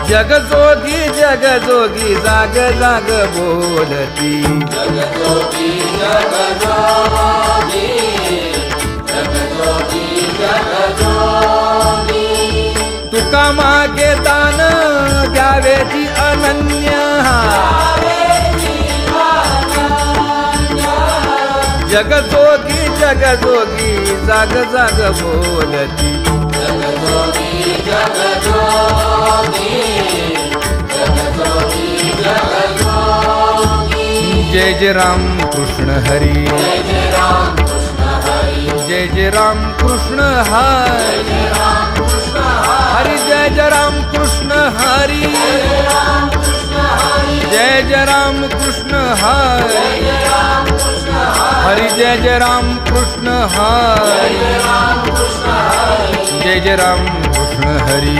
जगजोगी जगजोगी जाग जाग बोलती जगजोगी जगजोगी जगजोगी जगजोगी तुका मागे दान द्यावेची अनन्य जगजोगी जगजोगी जाग जाग बोलती जगजोगी जगजोगी जगजोगी जगजोगी जय जय राम कृष्ण हरी जय जय राम कृष्ण हरी जय जय राम कृष्ण हरी जय राम कृष्ण हरी जय जय राम कृष्ण हरी जय जय राम कृष्ण हरी हरी जय जय राम कृष्ण हरी जय जय राम कृष्ण हरी